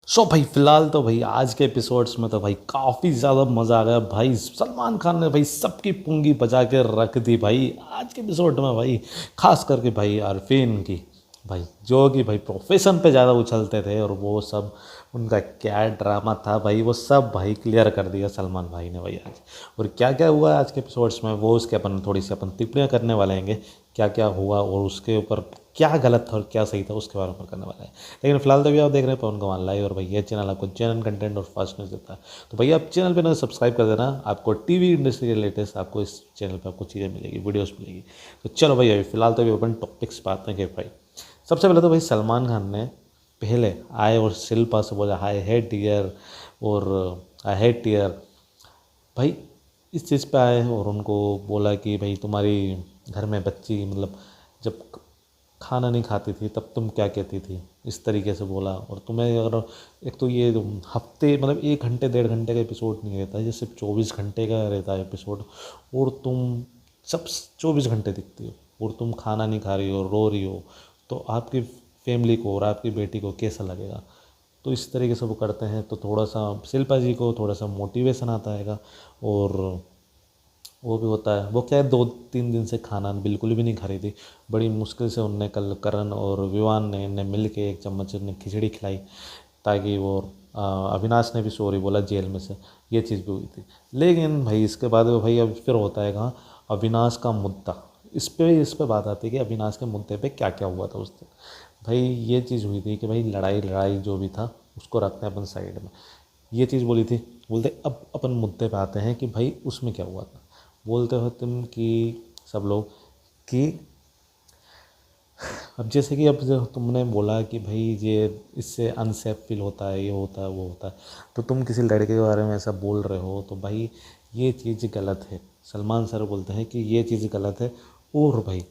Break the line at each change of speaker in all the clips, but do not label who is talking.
भाई फ़िलहाल तो भाई आज के एपिसोड्स में तो भाई काफ़ी ज़्यादा मज़ा आ गया भाई। सलमान खान ने भाई सबकी पुंगी बजा के रख दी भाई आज के एपिसोड में भाई। खास करके भाई अरफीन की भाई, जो कि भाई प्रोफेशन पे ज़्यादा उछलते थे, और वो सब उनका क्या ड्रामा था भाई, वो सब भाई क्लियर कर दिया सलमान भाई ने भाई आज। और क्या क्या हुआ आज के एपिसोड्स में वो उसके अपन थोड़ी सी अपन टिप्पणियाँ करने वाले हैं, क्या क्या हुआ और उसके ऊपर क्या गलत था और क्या सही था उसके बारे में करने वाला है। लेकिन फिलहाल तो अभी आप देख रहे हैं पवन कुमार लाइव, और भाई ये चैनल आपको जेन्युइन कंटेंट और फास्ट न्यूज़ देता है। तो भैया आप चैनल पे ना सब्सक्राइब कर देना, आपको टीवी इंडस्ट्री के लेटेस्ट आपको इस चैनल पे आपको चीज़ें मिलेगी, वीडियोस मिलेगी। तो चलो भाई अभी फिलहाल तो अभी अपन टॉपिक्स पे आते हैं कि भाई सबसे पहले तो भाई सलमान खान ने पहले आए और शिल्पा से बोला आई हेट टीयर, और आई हेट टीयर भाई इस चीज़ पे आए और उनको बोला कि भाई तुम्हारी घर में बच्ची मतलब जब खाना नहीं खाती थी तब तुम क्या कहती थी, इस तरीके से बोला। और तुम्हें अगर एक तो ये हफ्ते मतलब 1 घंटे 1.5 घंटे का एपिसोड नहीं रहता है, ये सिर्फ 24 घंटे का रहता है एपिसोड, और तुम सब 24 घंटे दिखती हो और तुम खाना नहीं खा रही हो, रो रही हो, तो आपकी फैमिली को और आपकी बेटी को कैसा लगेगा। तो इस तरीके से वो करते हैं, तो थोड़ा सा शिल्पा जी को थोड़ा सा मोटिवेशन आता है। और वो भी होता है, वो क्या है 2-3 दिन से खाना बिल्कुल भी नहीं खा रही थी। बड़ी मुश्किल से उनने कल करण और विवान ने मिल के एक चम्मच उन्हें खिचड़ी खिलाई, ताकि वो अविनाश ने भी सॉरी बोला जेल में से, ये चीज़ भी हुई थी। लेकिन भाई इसके बाद वो भाई अब फिर होता है कहाँ, अविनाश का मुद्दा, इस पे बात आती है कि अविनाश के मुद्दे पे क्या क्या हुआ था उस दिन। भाई ये चीज़ हुई थी कि भाई लड़ाई लड़ाई जो भी था उसको रखते हैं अपन साइड में। ये चीज़ बोली थी, बोलते अब अपन मुद्दे पे आते हैं कि भाई उसमें क्या हुआ था। बोलते हो तुम कि सब लोग कि अब जैसे कि अब जो तुमने बोला कि भाई ये इससे अनसेफ फील होता है, ये होता है वो होता है, तो तुम किसी लड़के के बारे में ऐसा बोल रहे हो, तो भाई ये चीज़ गलत है। सलमान सर बोलते हैं कि ये चीज़ गलत है। और भाई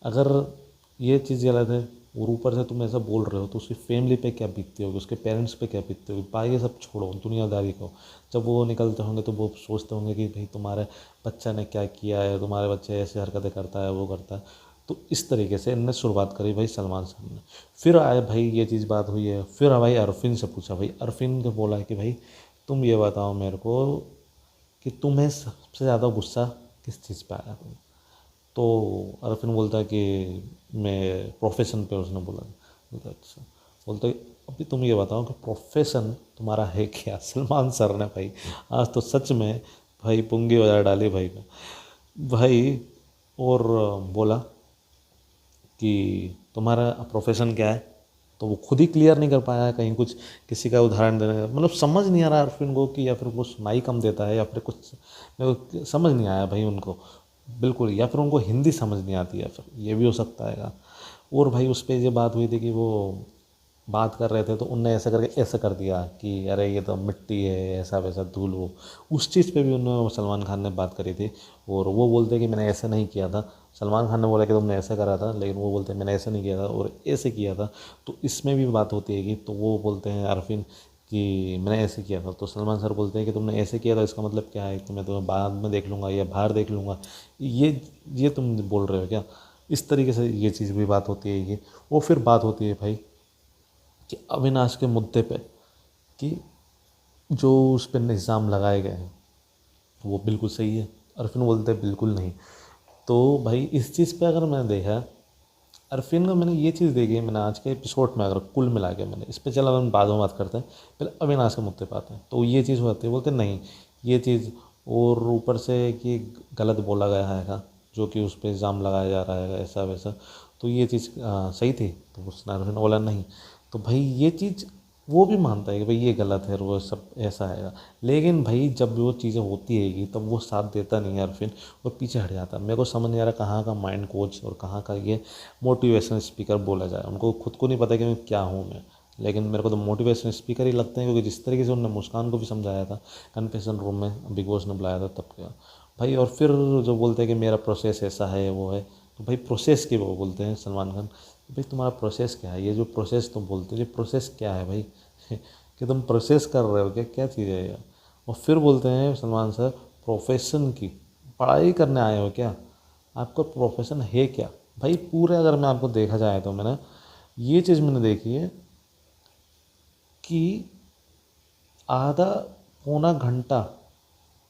अगर ये चीज़ गलत है और ऊपर से तुम ऐसा बोल रहे हो, तो उसकी फैमिली पे क्या बीतती होगी, उसके पेरेंट्स पे क्या बीतती होगी। भाई ये सब छोड़ो दुनियादारी को, जब वो निकलते होंगे तो वो सोचते होंगे कि भाई तुम्हारे बच्चा ने क्या किया है, तुम्हारे बच्चे ऐसी हरकतें करता है वो करता है। तो इस तरीके से इनने शुरुआत करी भाई सलमान सर ने। फिर आए भाई ये चीज़ बात हुई है, फिर भाई अरफिन से पूछा, भाई अरफिन को बोला कि भाई तुम ये बताओ मेरे को कि तुम्हें सबसे ज़्यादा गुस्सा किस चीज़ पे आया। तो अरफिन बोलता है कि मैं प्रोफेशन पे, उसने बोलता अच्छा, बोलता है अभी तुम ये बताओ कि प्रोफेशन तुम्हारा है क्या। सलमान सर ने भाई आज तो सच में भाई पुंगी बजा डाली भाई ने भाई। और बोला कि तुम्हारा प्रोफेशन क्या है, तो वो खुद ही क्लियर नहीं कर पाया कहीं कुछ किसी का उदाहरण देने का, मतलब समझ नहीं आ रहा अरफिन को कि या फिर वो सुनाई कम देता है या फिर कुछ, मेरे को समझ नहीं आया भाई उनको बिल्कुल, या फिर उनको हिंदी समझ नहीं आती है, फिर ये भी हो सकता है। और भाई उस पर ये बात हुई थी कि वो बात कर रहे थे तो उनने ऐसा करके ऐसा कर दिया कि अरे ये तो मिट्टी है, ऐसा वैसा धूल वो, उस चीज़ पे भी उन्होंने सलमान खान ने बात करी थी। और वो बोलते कि मैंने ऐसा नहीं किया था। सलमान खान ने बोला कि तुमने ऐसा करा था, लेकिन वो बोलते हैं मैंने ऐसा नहीं किया था और ऐसे किया था। तो इसमें भी बात होती है कि तो वो बोलते हैं अरफिन कि मैंने ऐसे किया था, तो सलमान सर बोलते हैं कि तुमने ऐसे किया था, इसका मतलब क्या है कि मैं तुम्हें बाद में देख लूँगा या बाहर देख लूँगा, ये तुम बोल रहे हो क्या। इस तरीके से ये चीज़ भी बात होती है। ये वो फिर बात होती है भाई कि अविनाश के मुद्दे पे कि जो उस पर इल्ज़ाम लगाए गए हैं वो बिल्कुल सही है। अरफिन बोलते हैं बिल्कुल नहीं। तो भाई इस चीज़ पे अगर मैंने देखा, अरफिन का मैंने ये चीज़ देखी है, मैंने आज के एपिसोड में अगर कुल मिला के मैंने इस पे, चला हम बाद में बात करते हैं, पहले अविनाश के मुद्दे पे आते हैं। तो ये चीज़ होती है, बोलते नहीं ये चीज़, और ऊपर से कि गलत बोला गया है जो कि उस पर इल्ज़ाम लगाया जा रहा है ऐसा वैसा, तो ये चीज़ सही थी। तो उसने अरफिन बोला नहीं। तो भाई ये चीज़ वो भी मानता है कि भाई ये गलत है और वो सब ऐसा है। लेकिन भाई जब वो चीज़ें होती है तब वो साथ देता नहीं है अरफिन, और पीछे हट जाता है। मेरे को समझ नहीं आ रहा कहाँ का माइंड कोच और कहाँ का ये मोटिवेशनल स्पीकर बोला जाए। उनको खुद को नहीं पता कि मैं क्या हूँ मैं, लेकिन मेरे को तो मोटिवेशनल स्पीकर ही लगते हैं, क्योंकि जिस तरीके से उन्होंने मुस्कान को भी समझाया था कन्फेशन रूम में, बिग बॉस ने बुलाया था तब क्या भाई। और फिर जो बोलते हैं कि मेरा प्रोसेस ऐसा है वो है, तो भाई प्रोसेस की वो बोलते हैं सलमान खान, भाई तुम्हारा प्रोसेस क्या है, ये जो प्रोसेस तुम बोलते हो ये प्रोसेस क्या है भाई कि तुम प्रोसेस कर रहे हो क्या, क्या चीज़ है यार। और फिर बोलते हैं सलमान सर प्रोफेशन की पढ़ाई करने आए हो क्या, आपका प्रोफेशन है क्या। भाई पूरे अगर मैं आपको देखा जाए तो मैंने ये चीज़ मैंने देखी है कि आधा पौना घंटा,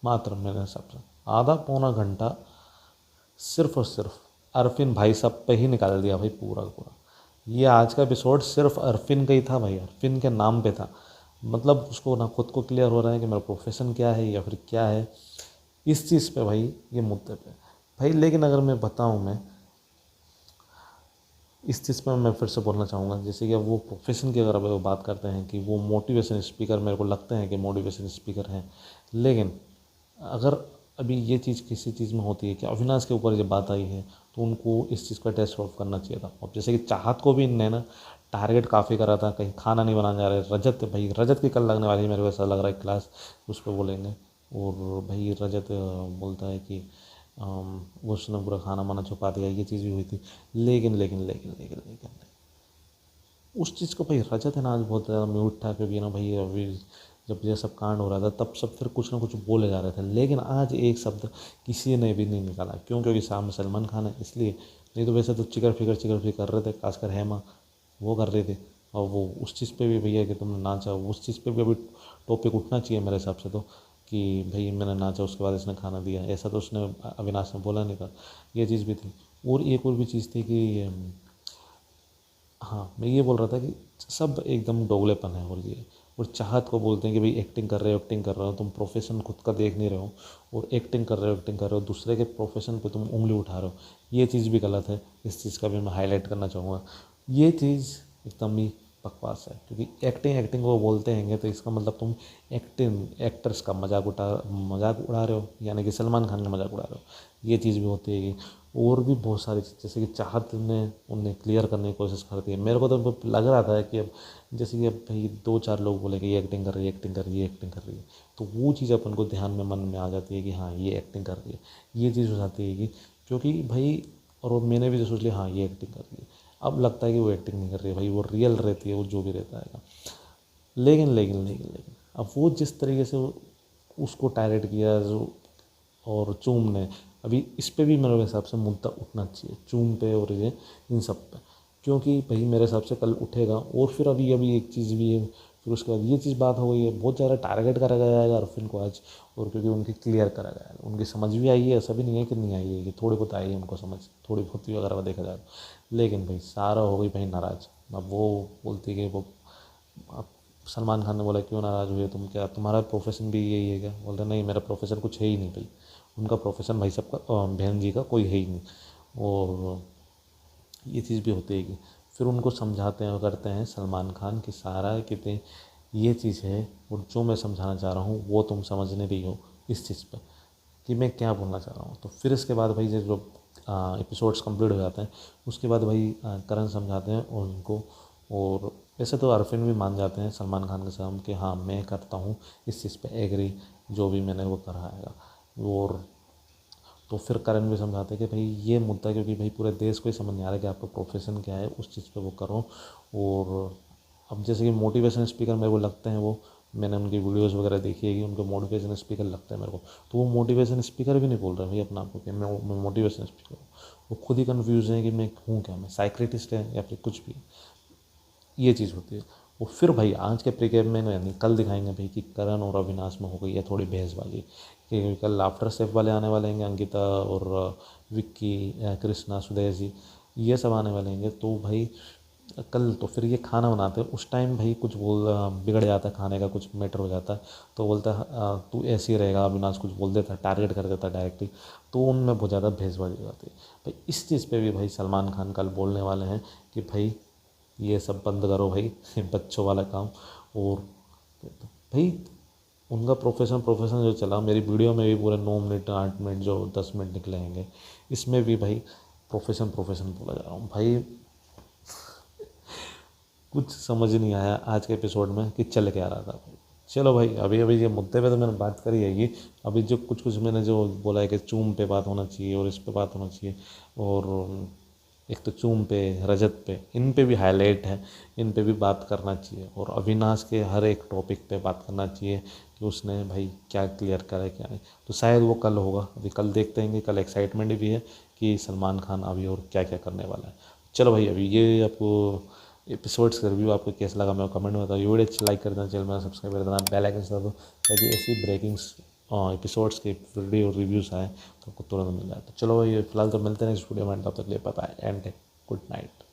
मात्र मेरे हिसाब से आधा पौना घंटा सिर्फ और सिर्फ अरफिन भाई साहब पे ही निकाल दिया भाई पूरा का पूरा। ये आज का एपिसोड सिर्फ अरफिन का ही था भाई, अरफिन के नाम पे था। मतलब उसको ना खुद को क्लियर हो रहा है कि मेरा प्रोफेशन क्या है या फिर क्या है, इस चीज़ पे भाई, ये मुद्दे पे भाई। लेकिन अगर मैं बताऊँ, मैं इस चीज़ पर मैं फिर से बोलना चाहूँगा, जैसे कि अब वो प्रोफेशन की अगर अब वो बात करते हैं कि वो मोटिवेशन स्पीकर, मेरे को लगते हैं कि मोटिवेशन स्पीकर हैं। लेकिन अगर अभी ये चीज़ किसी चीज़ में होती है कि अविनाश के ऊपर जब बात आई है तो उनको इस चीज़ का टेस्ट सॉल्व करना चाहिए था। अब जैसे कि चाहत को भी इनने ना टारगेट काफ़ी करा था, कहीं खाना नहीं बनाने जा रहे। रजत भाई, रजत की कल लगने वाली है, मेरे को ऐसा लग रहा है क्लास, उस पर बोलेंगे। और भाई रजत बोलता है कि वो उसने पूरा खाना वाना छुपा दिया, ये चीज़ भी हुई थी। लेकिन लेकिन लेकिन लेकिन लेकिन उस चीज़ को भाई रजत है ना आज बहुत ज़्यादा म्यूट था, क्योंकि ना भाई अभी जब ये सब कांड हो रहा था तब सब फिर कुछ ना कुछ बोले जा रहे थे। लेकिन आज एक शब्द किसी ने भी नहीं निकाला। क्यों? क्योंकि सामने सलमान खान है इसलिए। नहीं तो वैसे तो चिकर फिकर कर रहे थे, खासकर हेमा वो कर रहे थे। और वो उस चीज़ पे भी भैया कि तुमने नाचा, उस चीज़ पे भी अभी टॉपिक उठना चाहिए मेरे हिसाब से तो, कि भाई मैंने नाचा उसके बाद इसने खाना दिया, ऐसा तो उसने अविनाश ने बोला नहीं था। ये चीज़ भी थी। और एक और भी चीज़ थी कि हाँ, मैं ये बोल रहा था कि सब एकदम दोगलेपन है। और चाहत को बोलते हैं कि भाई एक्टिंग कर रहे हो, तुम प्रोफेशन खुद का देख नहीं रहे हो और एक्टिंग कर रहे हो, दूसरे के प्रोफेशन पे तुम उंगली उठा रहे हो। ये चीज़ भी गलत है। इस चीज़ का भी मैं हाईलाइट करना चाहूँगा। ये चीज़ एकदम ही बकवास है, क्योंकि एक्टिंग वो बोलते हैं तो इसका मतलब तुम एक्टर्स का मजाक उड़ा रहे हो, यानी कि सलमान खान का मजाक उड़ा रहे हो। ये चीज़ भी होती है। और भी बहुत सारी चीज़, जैसे कि चाहत ने उन्हें क्लियर करने की कोशिश करती है। मेरे को तो लग रहा था कि अब जैसे कि अब भाई 2-4 लोग बोले कि ये एक्टिंग कर रही है, एक्टिंग कर रही है, एक्टिंग कर रही है, तो वो चीज़ अपन को ध्यान में मन में आ जाती है कि हाँ ये एक्टिंग कर रही है। ये चीज़ हो जाती है कि क्योंकि भाई, और वो मैंने भी जो सोच लिया हाँ ये एक्टिंग कर रही है, अब लगता है कि वो एक्टिंग नहीं कर रही है भाई, वो रियल रहती है, वो जो भी रहता है। लेकिन लेकिन लेकिन लेकिन अब वो जिस तरीके से उसको टारगेट किया जो, और चूम ने, अभी इस पे भी मेरे हिसाब से मुद्दा उठना चाहिए, चूम पे और ये इन सब पे। क्योंकि भाई मेरे हिसाब से कल उठेगा। और फिर अभी अभी एक चीज़ भी है, फिर उसके बाद ये चीज़ बात हो गई है, बहुत ज़्यादा टारगेट करा गया है अरफिन को आज। और क्योंकि उनकी क्लियर करा गया है, उनकी समझ भी आई है, ऐसा भी नहीं है कि नहीं आई है, कि थोड़ी बहुत आई है उनको समझ, थोड़ी बहुत भी अगर देखा जाए तो। लेकिन भाई सारा हो गई भाई नाराज़। अब वो बोलती कि वो, अब सलमान खान ने बोला क्यों नाराज़ हुए तुम, क्या तुम्हारा प्रोफेशन भी यही है क्या? बोलते नहीं मेरा प्रोफेशन कुछ है ही नहीं भाई। उनका प्रोफेशन भाई साहब का, बहन जी का कोई है ही नहीं। और ये चीज़ भी होती है कि फिर उनको समझाते हैं और करते हैं सलमान खान की सारा कितने ये चीज़ है, और जो मैं समझाना चाह रहा हूँ वो तुम समझ नहीं रही हो इस चीज़ पे, कि मैं क्या बोलना चाह रहा हूँ। तो फिर इसके बाद भाई जो एपिसोड्स कंप्लीट हो जाते हैं उसके बाद भाई करण समझाते हैं और उनको। और वैसे तो अरफिन भी मान जाते हैं सलमान खान के साथ कि हाँ मैं करता हूँ इस चीज़ पे एग्री, जो भी मैंने वो करा है। और तो फिर करण भी समझाते हैं कि भाई ये मुद्दा, क्योंकि भाई पूरे देश को ही समझ नहीं आ रहा है कि आपका प्रोफेशन क्या है, उस चीज़ पे वो करो। और अब जैसे कि मोटिवेशन स्पीकर मेरे को लगते हैं, वो मैंने उनकी वीडियोस वगैरह देखी है कि उनको मोटिवेशन स्पीकर लगता है मेरे को। तो वो मोटिवेशन स्पीकर भी नहीं बोल रहे भाई अपना आपको कि मैं मोटिवेशन स्पीकर हूँ। वो खुद ही कन्फ्यूज़ हैं कि मैं हूँ क्या, मैं साइक्रेटिस्ट है या फिर कुछ भी। ये चीज़ होती है। वो फिर भाई आज के प्रीकेप में यानी कल दिखाएंगे भाई कि करण और अविनाश में हो गई है थोड़ी बहसबाजी, कि कल आफ्टर सेफ वाले आने वाले हैं, अंकिता और विक्की, कृष्णा, सुदेश जी, ये सब आने वाले हैं। तो भाई कल तो फिर ये खाना बनाते हैं, उस टाइम भाई कुछ बिगड़ जाता है, खाने का कुछ मैटर हो जाता है। तो बोलता है तू ऐसे ही रहेगा, अविनाश कुछ बोल देता है, टारगेट कर देता है डायरेक्टली। तो उनमें बहुत ज़्यादा बहसबाजी हो जाती है भाई। इस चीज़ पे भी भाई सलमान खान कल बोलने वाले हैं कि भाई ये सब बंद करो भाई, बच्चों वाला काम। और भाई उनका प्रोफेशन जो चला, मेरी वीडियो में भी पूरे 9 मिनट 8 मिनट जो 10 मिनट निकलेंगे, इसमें भी भाई प्रोफेशन बोला जा रहा हूँ भाई। कुछ समझ नहीं आया आज के एपिसोड में कि चल क्या रहा था। चलो भाई, अभी अभी ये मुद्दे पे तो मैंने बात करी है ये। अभी जो कुछ कुछ मैंने जो बोला है कि चूम पे बात होना चाहिए और इस पे बात होना चाहिए, और एक तो चूम पे, रजत पे, इन पे भी हाईलाइट है, इन पे भी बात करना चाहिए। और अविनाश के हर एक टॉपिक पे बात करना चाहिए कि उसने भाई क्या क्लियर करा है क्या नहीं। तो शायद वो कल होगा, अभी कल देखते हैं कि कल एक्साइटमेंट भी है कि सलमान खान अभी और क्या क्या करने वाला है। चलो भाई, अभी ये आपको एपिसोड्स का रिव्यू आपको कैसा लगा मैं कमेंट में बताओ। ये वीडियो अच्छी लाइक कर देना, चैनल में सब्सक्राइब कर देना, बेल आइकन दबा दो ताकि ऐसी ब्रेकिंग्स एपिसोड्स के वीडियो रिव्यूज़ आए तो आपको तुरंत मिल जाए। तो चलो ये फिलहाल तो मिलते हैं नेक्स्ट वीडियो में, तब तक के लिए bye bye and good night.